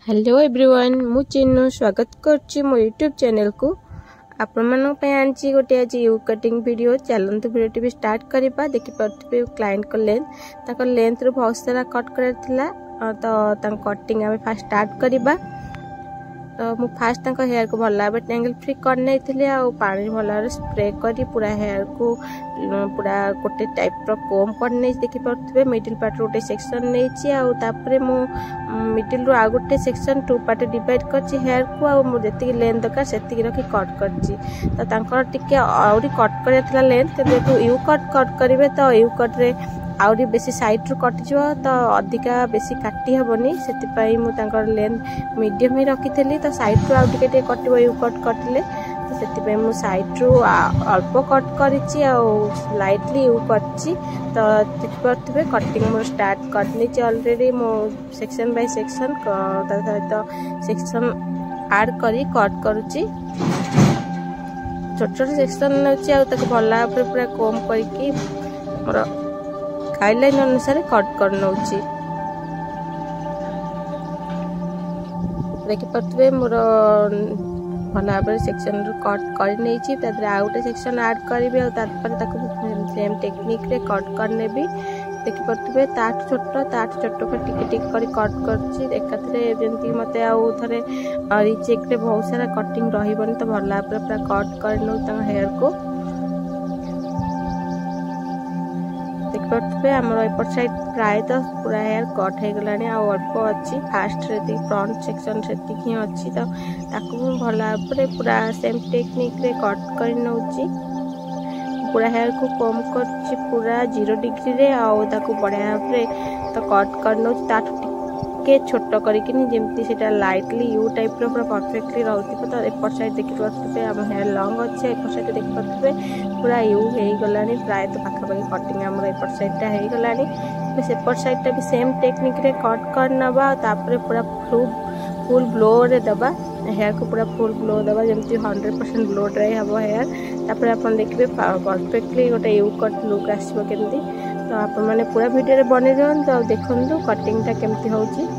Hello everyone मु चिन्नु स्वागत करछि मो यूट्यूब चैनल को आपण मानो पे आंची गोटे आज यू कटिंग वीडियो चलंतु वीडियो भी स्टार्ट करबा देखि परथबे क्लाइंट को लेंथ रो बहुत सारा कट कर थिला तो तं कटिंग हम फास्ट स्टार्ट करबा। तो मु फास्ट तंक हेयर को भला बट एंगल फ्री कर नै थिले आ पानी भला स्प्रे करी पूरा हेयर को पूरा गोटे टाइप रो कोम कर नै देखि परथबे मिडिल पार्ट रोटे सेक्शन नै छी आ तापरे मु मिडिल रो आ गोटे सेक्शन टू पार्ट डिवाइड करछि हेयर को आ मु जति लेंथ दरकार सेति रखी कट करछि। तो तांकर टिके औरी कट करे थिला लेंथ देखो यू कट करिवे तो यू कट रे आउरी बेसी साइड रो कट जो तो अधिका बेसी काटी हबनी सेति पई मु तांकर लेंथ मीडियम ही रखी थली। तो साइड रो आ टिके कटिबो यू कट कटले तो सेति पई मु साइड रो अल्प कट करिछि आ लाइटली यू करछि। तो देख परथबे कटिंग मो स्टार्ट करनी छि ऑलरेडी मो सेक्शन बाय सेक्शन तो सेक्शन ऐड करी कट करूछि छोट छोट सेक्शन नछि आ तक भला पूरा कोम करके मोर गाइडलाइन अनुसार कट कर नउछि। देखि परथबे मोर भला पर सेक्शन रो कट कर नै छि तदरे आ गोटे सेक्शन ऐड करबे आ तापर ताको सेम टेक्निक रे कट कर नेबी। देखि परथबे ताठ छोट को टिक टिक करी कट करछि एकाथरे जेंति मते आ थरे रीचेक रे बहुत सारा कटिंग रहिबन तो भला पर पूरा कट कर नउ ता हेयर को। देख परथबे हमर एपर साइड प्राय तो पूरा हेयर कट हे गलानी आ अल्प अछि फास्ट रे दी फ्रंट सेक्शन सेति ही अछि तो ताकू भला परे पूरा सेम टेक्निक रे कट कर नउछि पूरा हेयर को कम करछि पूरा 0 डिग्री रे आ ताकू बढ़िया रे तो कट कर नउछि ताठ के छोट करिकिनी जेमति सेटा लाइटली यू टाइप रो पूरा परफेक्टली रहउति। तो एपर साइड देखि परथबे हम हेयर लॉन्ग अछि एपर साइड देखि परथबे पूरा यू हे गलानी प्राय तो पाखा पाखी कटिंग हमर एपर साइड ता हे गलानी बस एपर साइड ता भी सेम टेक्निक रे कट कर नबा तापरे पूरा फुल ब्लो रे दबा हेयर को पूरा फुल ब्लो दबा जेमति 100% ब्लो ड्राई हबो हेयर तापरे अपन देखबे परफेक्टली गोटे यू कट लुक आसीबो केमति। तो आपण माने पूरा वीडियो रे बने रहन तो देखंतु कटिंग ता केमति होउची।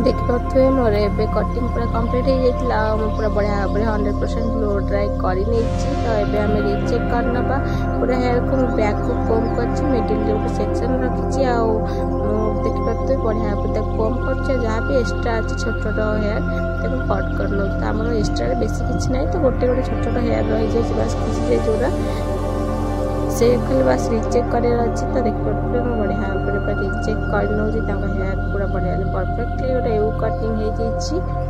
देखिए मोर ए कटिंग पूरा कंप्लीट हो जाता पूरा बढ़िया भाव 100% ब्लो ड्राई कर तो ये आम रिचेक करना पूरा हेयर को बैक को कम कर मिडिल जो सेक्शन रखी देखिए बढ़िया भाव कम कर जहाँ भी एक्सट्रा अच्छे छोट छोट हेयर ताको कट कर नौ तो आम एक्सट्रा बेसी किसी ना तो गोटे गोटे छोट छोट हेयर रही जाए बस खसी जोरा से खाली बस रिचेक कर अच्छे तो देखिए बढ़िया भाव रिचेक कर नौ हेयर पूरा बढ़िया परफेक्टली गोटे यू कटिंग हो जाइए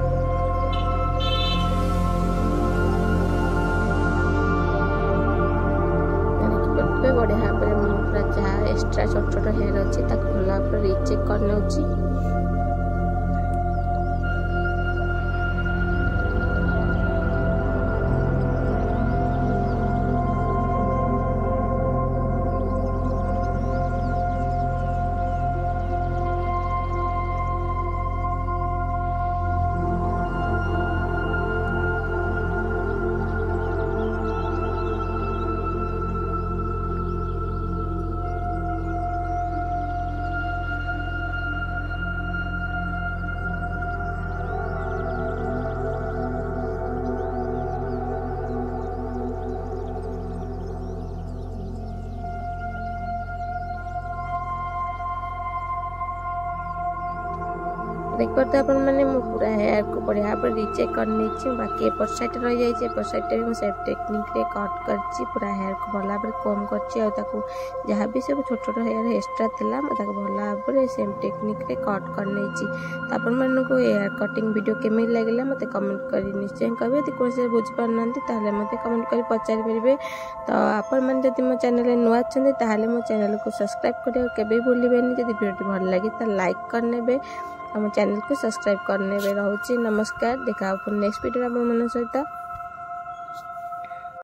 बढ़िया पूरा जहाँ एक्सट्रा छोट छोट हेयर अच्छी भल भाव रिचेक कर नौ देख पाते अपन मैंने पूरा हेयर को बढ़िया भाव रिचेक कर बाकी एपट साइड रही जाए एपट साइड भी सेम टेक्निक रे कट कर पूरा हेयर को भल भाव कम कर जहाँ भी सब छोट छोट हेयर एक्सट्रा था भल भाव सेम टेक्निक रे कट कर तो आपण मानक हेयर कटिंग वीडियो केमी लगे मत कमेंट कर निश्चय कहे यदि कौन बुझीपार ना मत कमेंट कर पचारि पारे तो आपण मैंने जब मो चैनल नुआ अच्छा मो चैनल को सब्सक्राइब करें केवे भूलें जब वीडियो भल लगे तो लाइक करने हम चैनल को सब्सक्राइब करने रोचे नमस्कार देखा नेक्स्ट वीडियो आप सहित।